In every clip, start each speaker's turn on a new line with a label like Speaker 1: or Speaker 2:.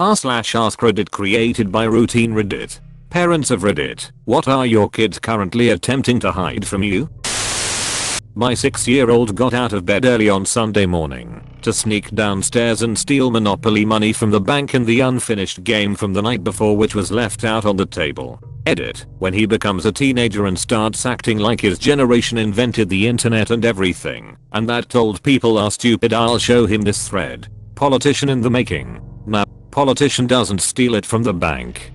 Speaker 1: r/AskReddit created by routinereddit. Parents of Reddit, what are your kids currently attempting to hide from you? My 6-year-old got out of bed early on Sunday morning to sneak downstairs and steal Monopoly money from the bank in the unfinished game from the night before, which was left out on the table. Edit. When he becomes a teenager and starts acting like his generation invented the internet and everything, and that old people are stupid, I'll show him this thread. Politician in the making. Now, politician doesn't steal it from the bank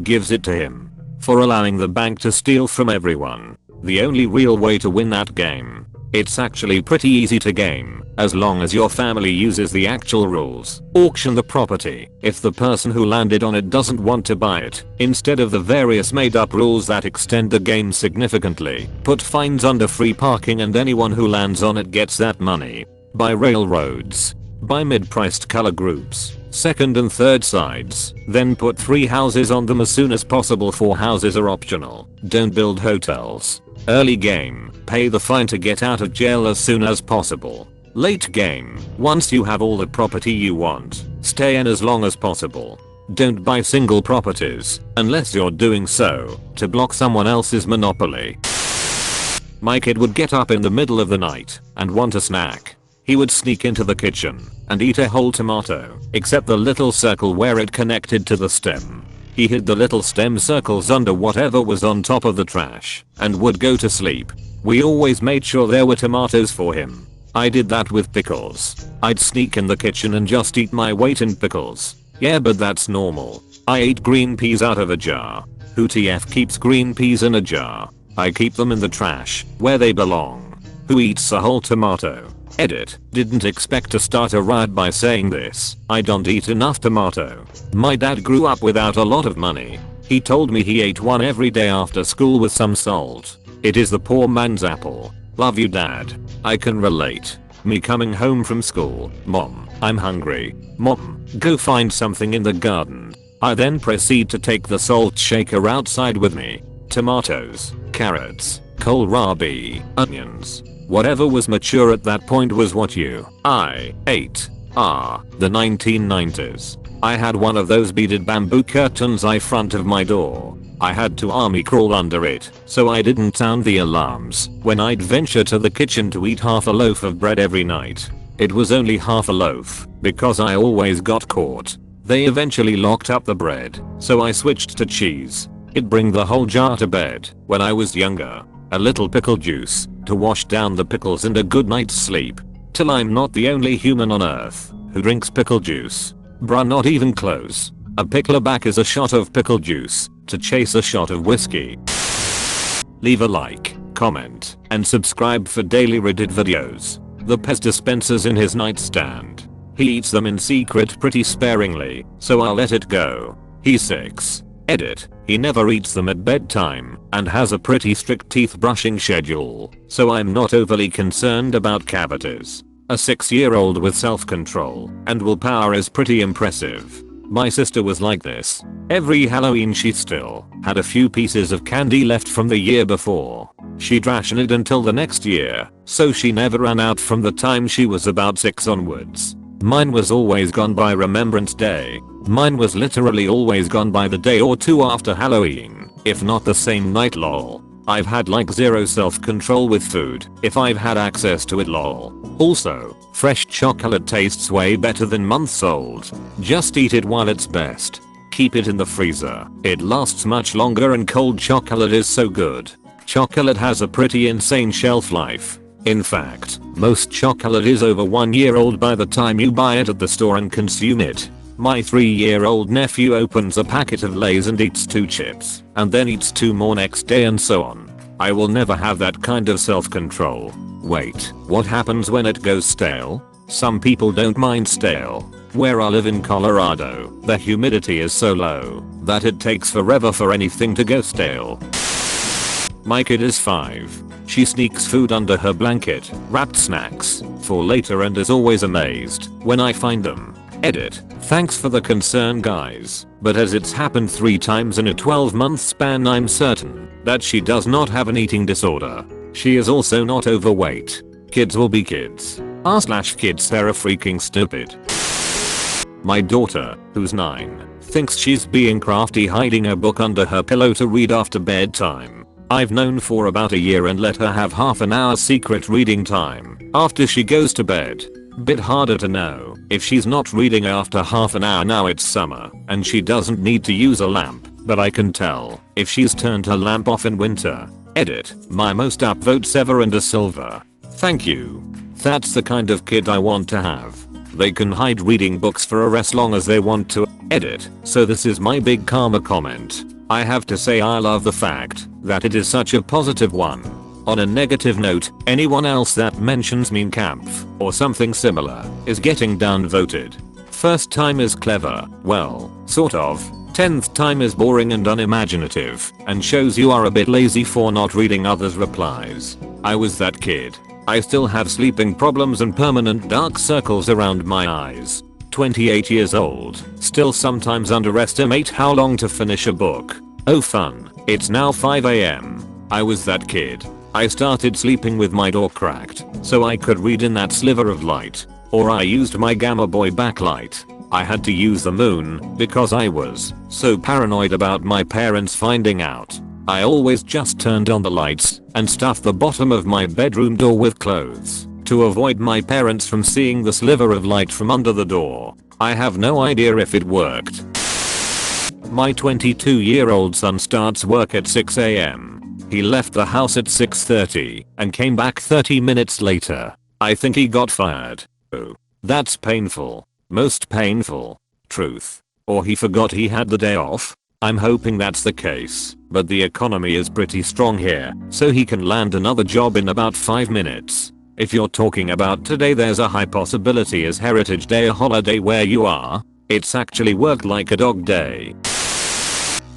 Speaker 1: gives it to him. For allowing the bank to steal from everyone. The only real way to win that game. It's actually pretty easy to game, as long as your family uses the actual rules. Auction the property if the person who landed on it doesn't want to buy it, instead of the various made up rules that extend the game significantly. Put fines under free parking and anyone who lands on it gets that money. Buy railroads. Buy mid-priced color groups, second and third sides, then put 3 houses on them as soon as possible. 4 houses are optional. Don't build hotels. Early game, pay the fine to get out of jail as soon as possible. Late game, once you have all the property you want, stay in as long as possible. Don't buy single properties, unless you're doing so to block someone else's monopoly. My kid would get up in the middle of the night and want a snack. He would sneak into the kitchen and eat a whole tomato, except the little circle where it connected to the stem. He hid the little stem circles under whatever was on top of the trash and would go to sleep. We always made sure there were tomatoes for him. I did that with pickles. I'd sneak in the kitchen and just eat my weight in pickles. Yeah, but that's normal. I ate green peas out of a jar. Who TF keeps green peas in a jar? I keep them in the trash, where they belong. Who eats a whole tomato? Edit. Didn't expect to start a riot by saying this. I don't eat enough tomato. My dad grew up without a lot of money. He told me he ate one every day after school with some salt. It is the poor man's apple. Love you, Dad. I can relate. Me coming home from school. Mom, I'm hungry. Mom, go find something in the garden. I then proceed to take the salt shaker outside with me. Tomatoes, carrots, kohlrabi, onions. Whatever was mature at that point was what I ate. The 1990s. I had one of those beaded bamboo curtains in front of my door. I had to army crawl under it, so I didn't sound the alarms when I'd venture to the kitchen to eat half a loaf of bread every night. It was only half a loaf, because I always got caught. They eventually locked up the bread, so I switched to cheese. It'd bring the whole jar to bed when I was younger. A little pickle juice to wash down the pickles and a good night's sleep. Till I'm not the only human on earth who drinks pickle juice. Bruh, not even close. A pickleback is a shot of pickle juice to chase a shot of whiskey. Leave a like, comment, and subscribe for daily Reddit videos. The Pez dispenser's in his nightstand. He eats them in secret pretty sparingly, so I'll let it go. He's 6. Edit. He never eats them at bedtime and has a pretty strict teeth brushing schedule, so I'm not overly concerned about cavities. A 6-year-old with self-control and willpower is pretty impressive. My sister was like this. Every Halloween she still had a few pieces of candy left from the year before. She'd ration it until the next year, so she never ran out from the time she was about 6 onwards. Mine was always gone by Remembrance Day. Mine was literally always gone by the day or 2 after Halloween, if not the same night, lol. I've had like zero self-control with food if I've had access to it, lol. Also, fresh chocolate tastes way better than months old. Just eat it while it's best. Keep it in the freezer. It lasts much longer and cold chocolate is so good. Chocolate has a pretty insane shelf life. In fact, most chocolate is over 1 year old by the time you buy it at the store and consume it. My 3-year-old nephew opens a packet of Lay's and eats 2 chips, and then eats 2 more next day and so on. I will never have that kind of self-control. Wait, what happens when it goes stale? Some people don't mind stale. Where I live in Colorado, the humidity is so low that it takes forever for anything to go stale. My kid is 5. She sneaks food under her blanket, wrapped snacks, for later and is always amazed when I find them. Edit. Thanks for the concern, guys, but as it's happened 3 times in a 12-month span, I'm certain that she does not have an eating disorder. She is also not overweight. Kids will be kids. R/kids are freaking stupid. My daughter, who's 9, thinks she's being crafty hiding a book under her pillow to read after bedtime. I've known for about a year and let her have half an hour secret reading time after she goes to bed. Bit harder to know if she's not reading after half an hour. Now it's summer and she doesn't need to use a lamp, but I can tell if she's turned her lamp off in winter. Edit, my most upvotes ever and a silver. Thank you. That's the kind of kid I want to have. They can hide reading books for as long as they want to. Edit, so this is my big karma comment. I have to say I love the fact that it is such a positive one. On a negative note, anyone else that mentions Mein Kampf or something similar is getting downvoted. First time is clever, well, sort of. 10th time is boring and unimaginative and shows you are a bit lazy for not reading others' replies. I was that kid. I still have sleeping problems and permanent dark circles around my eyes. 28 years old, still sometimes underestimate how long to finish a book. Oh fun, it's now 5 AM. I was that kid. I started sleeping with my door cracked so I could read in that sliver of light. Or I used my Gamma Boy backlight. I had to use the moon because I was so paranoid about my parents finding out. I always just turned on the lights and stuffed the bottom of my bedroom door with clothes to avoid my parents from seeing the sliver of light from under the door. I have no idea if it worked. My 22-year-old son starts work at 6 AM. He left the house at 6:30 and came back 30 minutes later. I think he got fired. Oh, that's painful. Most painful. Truth. Or he forgot he had the day off. I'm hoping that's the case, but the economy is pretty strong here, so he can land another job in about 5 minutes. If you're talking about today, there's a high possibility is Heritage Day a holiday where you are. It's actually worked like a dog day.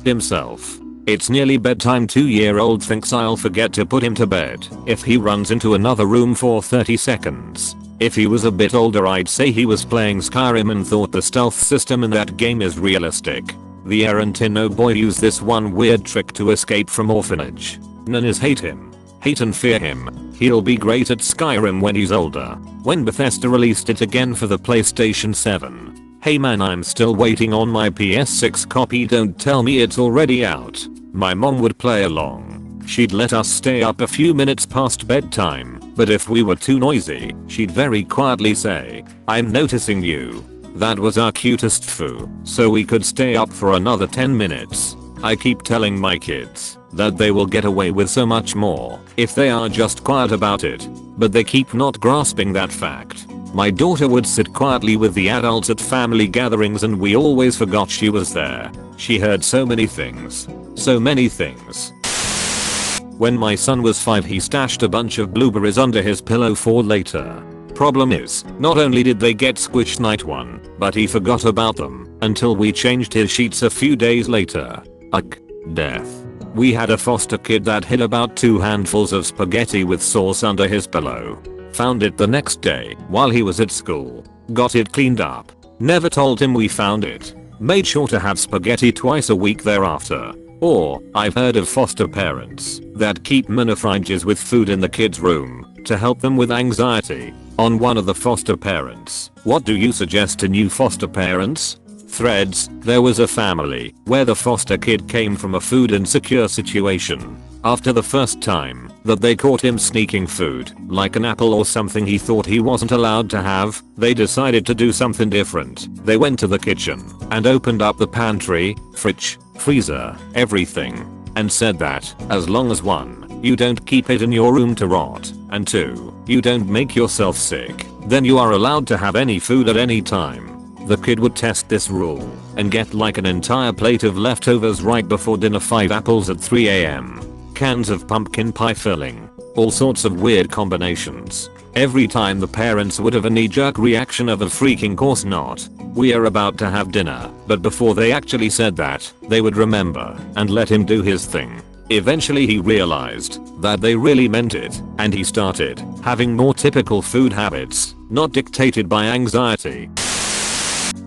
Speaker 1: Himself. It's nearly bedtime. 2-year-old thinks I'll forget to put him to bed if he runs into another room for 30 seconds. If he was a bit older, I'd say he was playing Skyrim and thought the stealth system in that game is realistic. The Arantino boy used this one weird trick to escape from orphanage. Nanas hate him. Hate and fear him. He'll be great at Skyrim when he's older. When Bethesda released it again for the PlayStation 7. Hey man, I'm still waiting on my PS6 copy. Don't tell me it's already out. My mom would play along. She'd let us stay up a few minutes past bedtime, but if we were too noisy, she'd very quietly say, "I'm noticing you." That was our cutest foo, so we could stay up for another 10 minutes. I keep telling my kids that they will get away with so much more if they are just quiet about it, but they keep not grasping that fact. My daughter would sit quietly with the adults at family gatherings and we always forgot she was there. She heard so many things. So many things. When my son was 5, he stashed a bunch of blueberries under his pillow for later. Problem is, not only did they get squished night one, but he forgot about them until we changed his sheets a few days later. Ugh. Death. We had a foster kid that hid about 2 handfuls of spaghetti with sauce under his pillow. Found it the next day while he was at school. Got it cleaned up. Never told him we found it. Made sure to have spaghetti twice a week thereafter. Or, I've heard of foster parents that keep mini fridges with food in the kids' room to help them with anxiety. On one of the foster parents, what do you suggest to new foster parents? Threads, there was a family where the foster kid came from a food insecure situation. After the first time that they caught him sneaking food, like an apple or something he thought he wasn't allowed to have, they decided to do something different. They went to the kitchen and opened up the pantry, fridge, freezer, everything, and said that as long as 1, you don't keep it in your room to rot, and 2, you don't make yourself sick, then you are allowed to have any food at any time. The kid would test this rule and get like an entire plate of leftovers right before dinner. 5 apples at 3 AM. Cans of pumpkin pie filling. All sorts of weird combinations. Every time the parents would have a knee-jerk reaction of a freaking course not. We are about to have dinner, but before they actually said that, they would remember and let him do his thing. Eventually he realized that they really meant it, and he started having more typical food habits, not dictated by anxiety.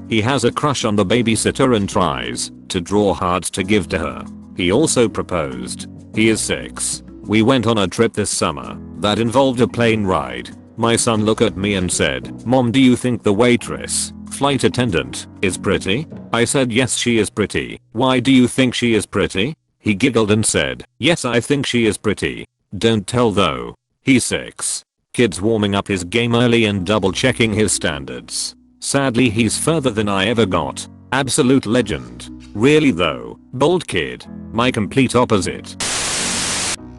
Speaker 1: He has a crush on the babysitter and tries to draw hearts to give to her. He also proposed. He is 6. We went on a trip this summer that involved a plane ride. My son looked at me and said, "Mom, do you think the waitress Flight attendant, is pretty? I said yes, she is pretty. Why do you think she is pretty? He giggled and said, yes, I think she is pretty. Don't tell though. He's 6. Kid's warming up his game early and double checking his standards. Sadly he's further than I ever got. Absolute legend. Really though, bold kid. My complete opposite.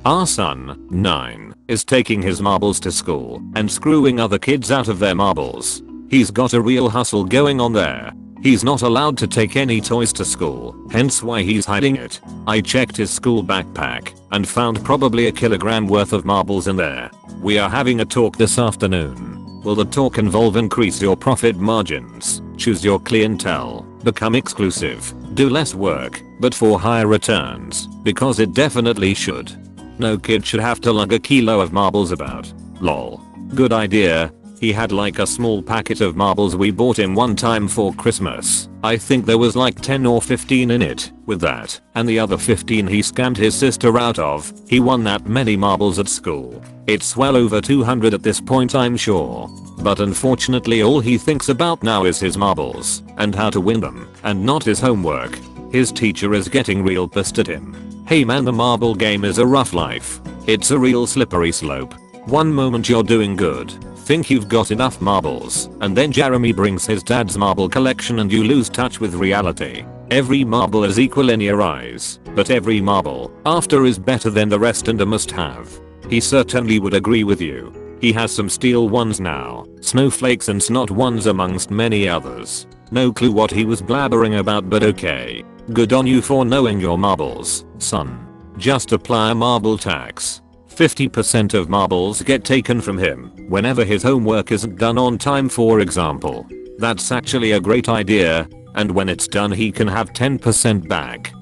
Speaker 1: Our son, 9, is taking his marbles to school and screwing other kids out of their marbles. He's got a real hustle going on there. He's not allowed to take any toys to school, hence why he's hiding it. I checked his school backpack and found probably a kilogram worth of marbles in there. We are having a talk this afternoon. Will the talk involve increase your profit margins, choose your clientele, become exclusive, do less work, but for higher returns? Because it definitely should. No kid should have to lug a kilo of marbles about. Lol. Good idea. He had like a small packet of marbles we bought him one time for Christmas. I think there was like 10 or 15 in it. With that, and the other 15 he scammed his sister out of, he won that many marbles at school. It's well over 200 at this point, I'm sure. But unfortunately all he thinks about now is his marbles, and how to win them, and not his homework. His teacher is getting real pissed at him. Hey man, the marble game is a rough life. It's a real slippery slope. One moment you're doing good, think you've got enough marbles, and then Jeremy brings his dad's marble collection and you lose touch with reality. Every marble is equal in your eyes, but every marble after is better than the rest and a must have. He certainly would agree with you. He has some steel ones now, snowflakes and snot ones amongst many others. No clue what he was blabbering about, but okay. Good on you for knowing your marbles, son. Just apply a marble tax. 50% of marbles get taken from him whenever his homework isn't done on time, for example. That's actually a great idea, and when it's done he can have 10% back.